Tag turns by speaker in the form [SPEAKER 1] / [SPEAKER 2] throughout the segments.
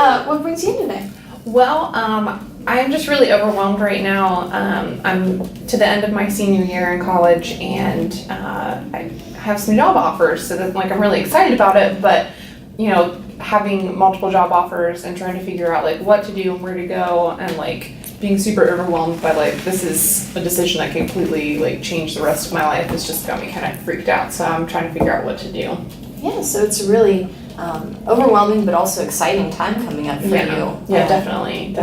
[SPEAKER 1] What brings you in today?
[SPEAKER 2] Well, I'm just really overwhelmed right now. I'm to the end of my senior year in college, and I have some job offers, so that, I'm really excited about it, but, having multiple job offers and trying to figure out, what to do and where to go, and, being super overwhelmed by, this is a decision that completely, change the rest of my life has just got me kind of freaked out, so I'm trying to figure out what to do.
[SPEAKER 1] Yeah, so it's really overwhelming but also exciting time coming up for you.
[SPEAKER 2] Yeah, definitely.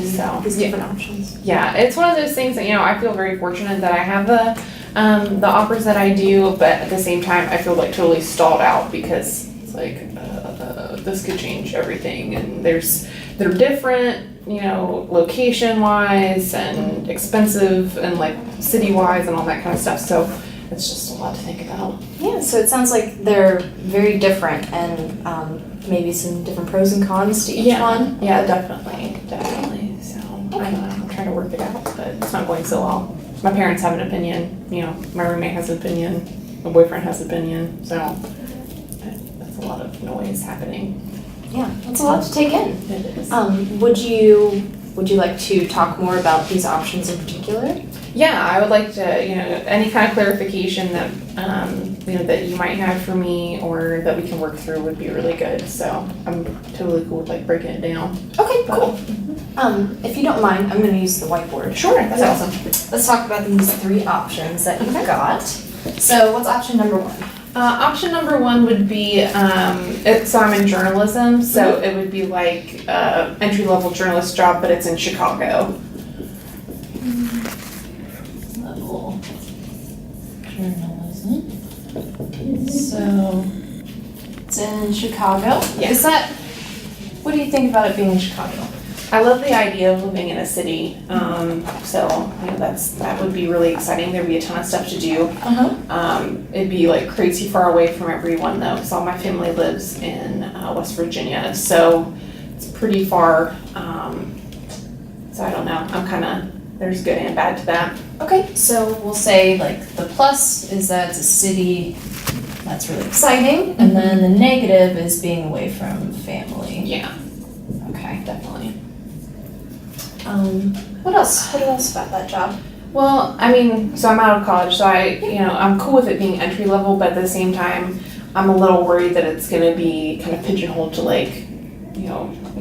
[SPEAKER 2] So
[SPEAKER 1] these different options.
[SPEAKER 2] Yeah, it's one of those things that I feel very fortunate that I have the offers that I do, but at the same time I feel totally stalled out because it's this could change everything, and they're different, location wise and expensive and city wise and all that kind of stuff. So it's just a lot to think about.
[SPEAKER 1] Yeah, so it sounds like they're very different and maybe some different pros and cons to each one.
[SPEAKER 2] Yeah, definitely. So I'm trying to work it out, but it's not going so well. My parents have an opinion, my roommate has an opinion, my boyfriend has an opinion, so that's a lot of noise happening.
[SPEAKER 1] Yeah, that's a lot to take in.
[SPEAKER 2] It is.
[SPEAKER 1] Would you like to talk more about these options in particular?
[SPEAKER 2] Yeah, I would like to, any kind of clarification that, that you might have for me or that we can work through would be really good. So I'm totally cool with breaking it down.
[SPEAKER 1] Okay, cool. If you don't mind, I'm going to use the whiteboard.
[SPEAKER 2] Sure, that's awesome.
[SPEAKER 1] Let's talk about these three options that you've got. So what's option number one?
[SPEAKER 2] Option number one would be, so I'm in journalism, so it would be entry-level journalist job, but it's in Chicago.
[SPEAKER 1] Level journalism. So it's in Chicago.
[SPEAKER 2] Yeah.
[SPEAKER 1] What do you think about it being in Chicago?
[SPEAKER 2] I love the idea of living in a city, so that would be really exciting. There'd be a ton of stuff to do. It'd be crazy far away from everyone though, because all my family lives in West Virginia, so it's pretty far. So I don't know. There's good and bad to that.
[SPEAKER 1] Okay, so we'll say the plus is that it's a city that's really exciting, and then the negative is being away from family.
[SPEAKER 2] Yeah.
[SPEAKER 1] Okay.
[SPEAKER 2] Definitely.
[SPEAKER 1] What else? What else about that job?
[SPEAKER 2] Well, so I'm out of college, so I'm cool with it being entry level, but at the same time, I'm a little worried that it's going to be kind of pigeonholed to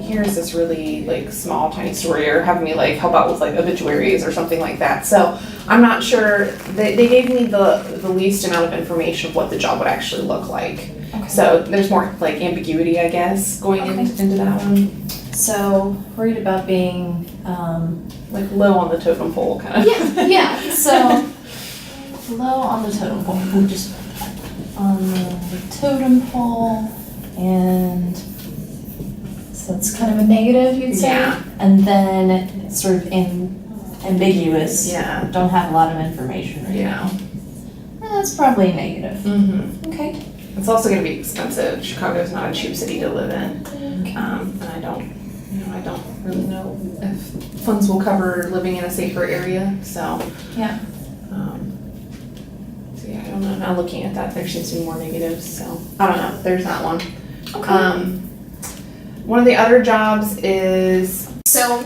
[SPEAKER 2] here's this really small, tiny story, or having me help out with obituaries or something like that. So I'm not sure. They gave me the least amount of information of what the job would actually look like.
[SPEAKER 1] Okay.
[SPEAKER 2] So there's more ambiguity, I guess, going into that one.
[SPEAKER 1] So worried about being
[SPEAKER 2] Low on the totem pole, kind of.
[SPEAKER 1] yeah. So low on the totem pole. We'll just put that on the totem pole, and so it's kind of a negative, you'd say.
[SPEAKER 2] Yeah.
[SPEAKER 1] And then it's sort of ambiguous.
[SPEAKER 2] Yeah.
[SPEAKER 1] Don't have a lot of information right now. That's probably a negative.
[SPEAKER 2] Mm-hmm.
[SPEAKER 1] Okay.
[SPEAKER 2] It's also going to be expensive. Chicago's not a cheap city to live in,
[SPEAKER 1] Okay.
[SPEAKER 2] and I don't really know if funds will cover living in a safer area. So,
[SPEAKER 1] Yeah.
[SPEAKER 2] I don't know. Now looking at that, there seems to be more negatives. So I don't know. There's that one.
[SPEAKER 1] Okay.
[SPEAKER 2] One of the other jobs is
[SPEAKER 1] So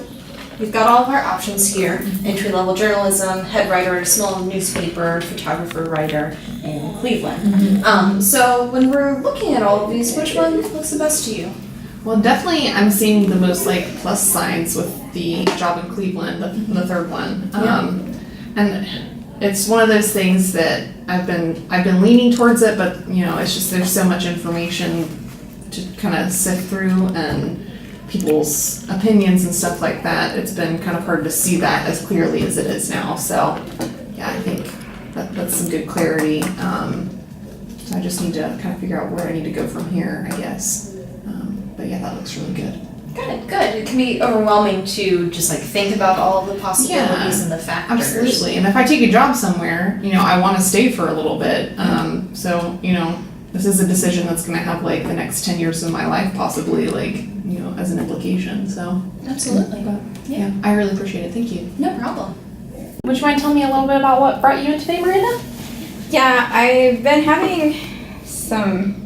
[SPEAKER 1] we've got all of our options here. Entry-level journalism, head writer at a small newspaper, photographer, writer in Cleveland. So when we're looking at all of these, which one looks the best to you?
[SPEAKER 2] well, definitely I'm seeing the most plus signs with the job in Cleveland, the third one. And it's one of those things that I've been leaning towards it, but it's just there's so much information to kind of sift through and people's opinions and stuff like that. It's been kind of hard to see that as clearly as it is now. So yeah, I think that's some good clarity. So I just need to kind of figure out where I need to go from here, I guess. But yeah, that looks really good.
[SPEAKER 1] Good. It can be overwhelming to just think about all of the possibilities and the factors.
[SPEAKER 2] Absolutely. And if I take a job somewhere, I want to stay for a little bit. So, this is a decision that's going to have the next 10 years of my life possibly as an implication. So
[SPEAKER 1] Absolutely.
[SPEAKER 2] But, yeah, I really appreciate it. Thank you.
[SPEAKER 1] No problem.
[SPEAKER 2] Would you mind telling me a little bit about what brought you in today, Miranda?
[SPEAKER 3] Yeah, I've been having some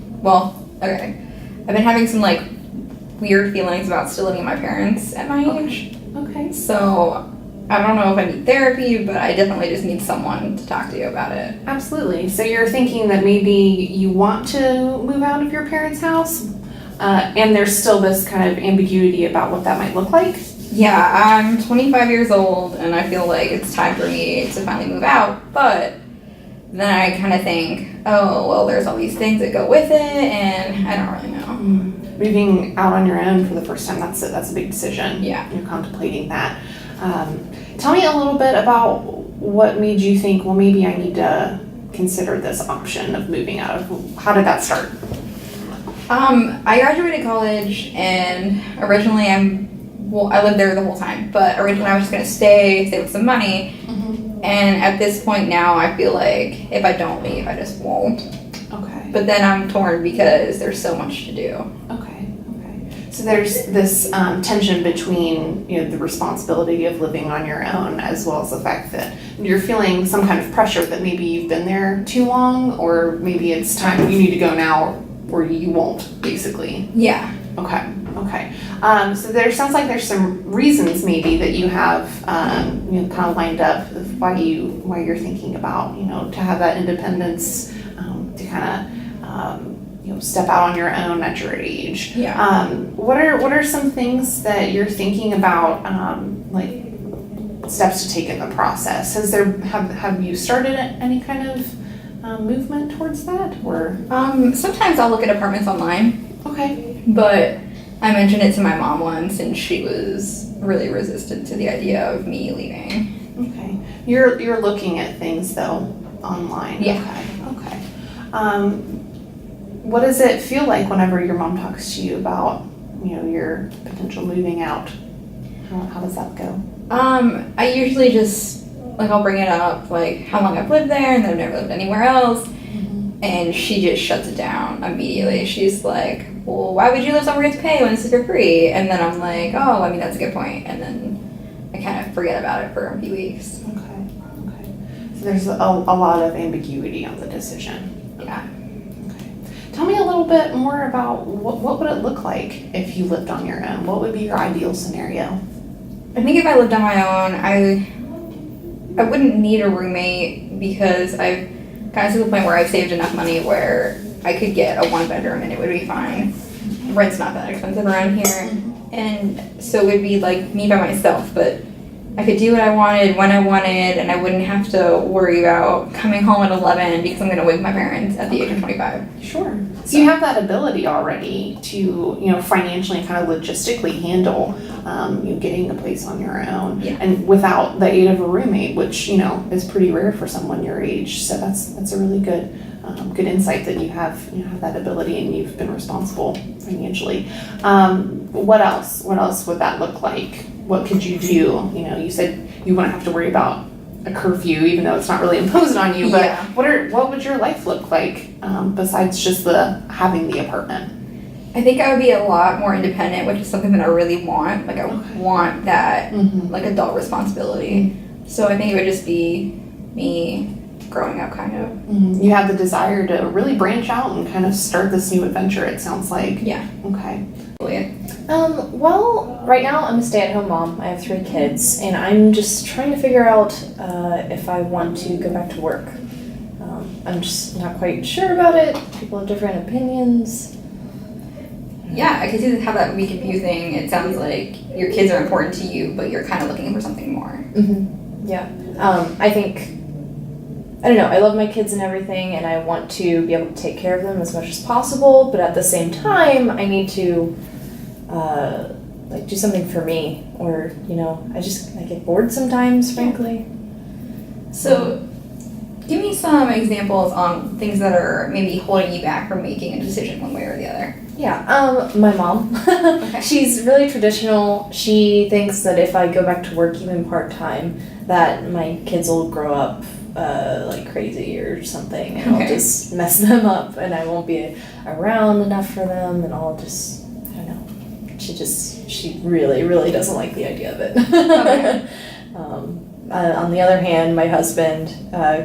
[SPEAKER 3] weird feelings about still living with my parents at my age.
[SPEAKER 2] Okay.
[SPEAKER 3] So I don't know if I need therapy, but I definitely just need someone to talk to about it.
[SPEAKER 2] Absolutely. So you're thinking that maybe you want to move out of your parents' house, and there's still this kind of ambiguity about what that might look like?
[SPEAKER 3] Yeah, I'm 25 years old and I feel like it's time for me to finally move out, but then I kind of think, oh, well, there's all these things that go with it, and I don't really know.
[SPEAKER 2] Moving out on your own for the first time, that's a big decision.
[SPEAKER 3] Yeah.
[SPEAKER 2] You're contemplating that. Tell me a little bit about what made you think, well, maybe I need to consider this option of moving out of. How did that start?
[SPEAKER 3] I graduated college, and originally I lived there the whole time, but originally I was just gonna save up some money, and at this point now I feel like if I don't leave, I just won't.
[SPEAKER 2] Okay.
[SPEAKER 3] But then I'm torn because there's so much to do.
[SPEAKER 2] Okay. So there's this tension between, you know, the responsibility of living on your own, as well as the fact that you're feeling some kind of pressure that maybe you've been there too long, or maybe it's time you need to go now, or you won't, basically.
[SPEAKER 3] Yeah.
[SPEAKER 2] Okay. So there sounds like there's some reasons maybe that you have, you know, kind of lined up of why you're thinking about, you know, to have that independence, to kind of, you know, step out on your own at your age.
[SPEAKER 3] Yeah.
[SPEAKER 2] What are some things that you're thinking about, like steps to take in the process? Have you started any kind of movement towards that, or?
[SPEAKER 3] Sometimes I'll look at apartments online,
[SPEAKER 2] Okay.
[SPEAKER 3] but I mentioned it to my mom once, and she was really resistant to the idea of me leaving.
[SPEAKER 2] Okay. You're looking at things though online.
[SPEAKER 3] Yeah.
[SPEAKER 2] Okay. What does it feel like whenever your mom talks to you about, you know, your potential moving out? How does that go?
[SPEAKER 3] I usually just, like, I'll bring it up, like, how long I've lived there and that I've never lived anywhere else. And she just shuts it down immediately. She's like, well, why would you live somewhere you have to pay when this is for free? And then I'm like, oh, I mean, that's a good point. And then I kind of forget about it for a few weeks.
[SPEAKER 2] Okay. So there's a lot of ambiguity on the decision.
[SPEAKER 3] Yeah.
[SPEAKER 2] Okay. Tell me a little bit more about what would it look like if you lived on your own? What would be your ideal scenario?
[SPEAKER 3] I think if I lived on my own, I wouldn't need a roommate because I've gotten to the point where I've saved enough money where I could get a one bedroom and it would be fine. Rent's not that expensive around here. And so it would be like me by myself, but I could do what I wanted when I wanted, and I wouldn't have to worry about coming home at 11 because I'm going to wake my parents at the age of 25.
[SPEAKER 2] Sure. So you have that ability already to, you know, financially and kind of logistically handle, you know, getting a place on your own,
[SPEAKER 3] Yeah.
[SPEAKER 2] and without the aid of a roommate, which, you know, is pretty rare for someone your age. So that's a really good insight that you have that ability and you've been responsible financially. What else would that look like? What could you do? You know, you said you wouldn't have to worry about a curfew, even though it's not really imposed on you. But
[SPEAKER 3] Yeah.
[SPEAKER 2] what would your life look like besides just having the apartment?
[SPEAKER 3] I think I would be a lot more independent, which is something that I really want. Like, I want that, like, adult responsibility. So I think it would just be me growing up, kind of.
[SPEAKER 2] You have the desire to really branch out and kind of start this new adventure, it sounds like.
[SPEAKER 3] Yeah.
[SPEAKER 2] Okay.
[SPEAKER 1] Well, right now I'm a stay-at-home mom. I have 3 kids, and I'm just trying to figure out if I want to go back to work. I'm just not quite sure about it. People have different opinions.
[SPEAKER 3] Yeah, I can see how that would be confusing. It sounds like your kids are important to you, but you're kind of looking for something more.
[SPEAKER 1] Yeah. I think, I don't know, I love my kids and everything, and I want to be able to take care of them as much as possible, but at the same time, I need to, like, do something for me, or, you know, I get bored sometimes, frankly.
[SPEAKER 3] So, give me some examples on things that are maybe holding you back from making a decision one way or the other.
[SPEAKER 1] Yeah, my mom. She's really traditional. She thinks that if I go back to work even part-time, that my kids will grow up like crazy or something, and I'll just mess them up, and I won't be around enough for them, and I'll just, I don't know. She really, really doesn't like the idea of it.
[SPEAKER 3] Okay.
[SPEAKER 1] On the other hand, my husband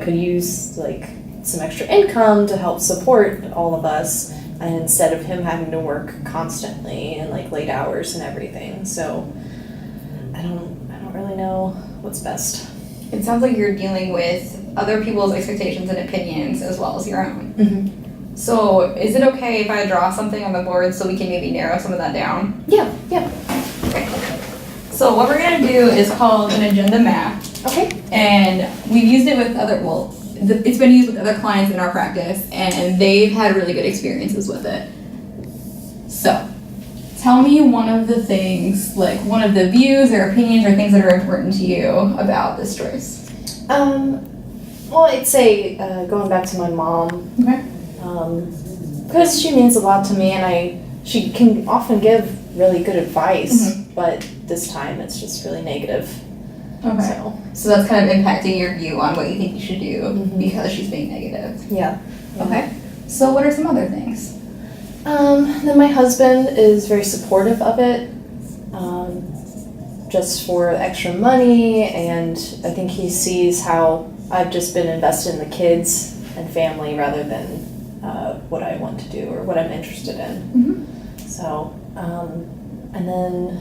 [SPEAKER 1] could use like some extra income to help support all of us,
[SPEAKER 4] and instead of him having to work constantly and like late hours and everything. So I don't really know what's best.
[SPEAKER 3] It sounds like you're dealing with other people's expectations and opinions as well as your own.
[SPEAKER 4] Mm-hmm.
[SPEAKER 3] So is it okay if I draw something on the board so we can maybe narrow some of that down?
[SPEAKER 4] Yeah.
[SPEAKER 3] Okay. So what we're gonna do is called an agenda map,
[SPEAKER 4] Okay.
[SPEAKER 3] and we've used it with it's been used with other clients in our practice, and they've had really good experiences with it. So, tell me one of the things, like one of the views or opinions or things that are important to you about this choice.
[SPEAKER 4] Well, I'd say going back to my mom,
[SPEAKER 3] Okay.
[SPEAKER 4] because she means a lot to me, and she can often give really good advice, but this time it's just really negative.
[SPEAKER 3] Okay. So that's kind of impacting your view on what you think you should do because she's being negative.
[SPEAKER 4] Yeah.
[SPEAKER 3] Okay. So what are some other things?
[SPEAKER 4] Then my husband is very supportive of it, just for extra money, and I think he sees how I've just been invested in the kids and family rather than what I want to do or what I'm interested in. So, and then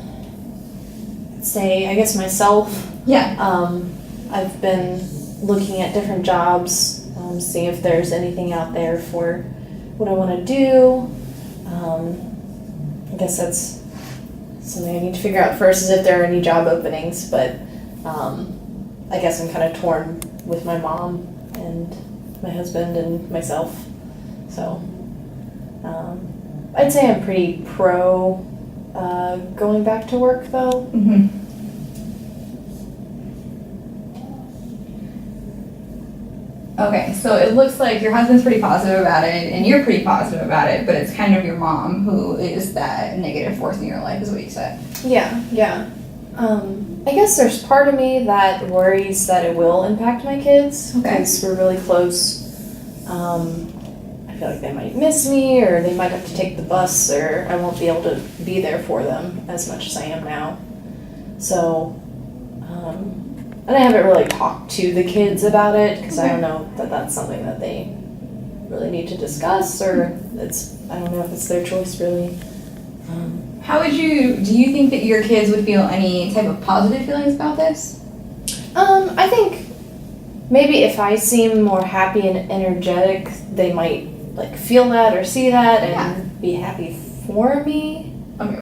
[SPEAKER 4] say, I guess myself,
[SPEAKER 3] Yeah.
[SPEAKER 4] I've been looking at different jobs, seeing if there's anything out there for what I want to do. I guess that's something I need to figure out first, is if there are any job openings, but I guess I'm kind of torn with my mom and my husband and myself. So I'd say I'm pretty pro going back to work though.
[SPEAKER 3] Okay, so it looks like your husband's pretty positive about it, and you're pretty positive about it, but it's kind of your mom who is that negative force in your life, is what you said.
[SPEAKER 4] Yeah. I guess there's part of me that worries that it will impact my kids because we're really close. I feel like they might miss me, or they might have to take the bus, or I won't be able to be there for them as much as I am now. So, and I haven't really talked to the kids about it because I don't know that that's something that they really need to discuss, or I don't know if it's their choice really.
[SPEAKER 3] Do you think that your kids would feel any type of positive feelings about this?
[SPEAKER 4] I think maybe if I seem more happy and energetic, they might like feel that or see that and be happy for me.
[SPEAKER 3] Okay.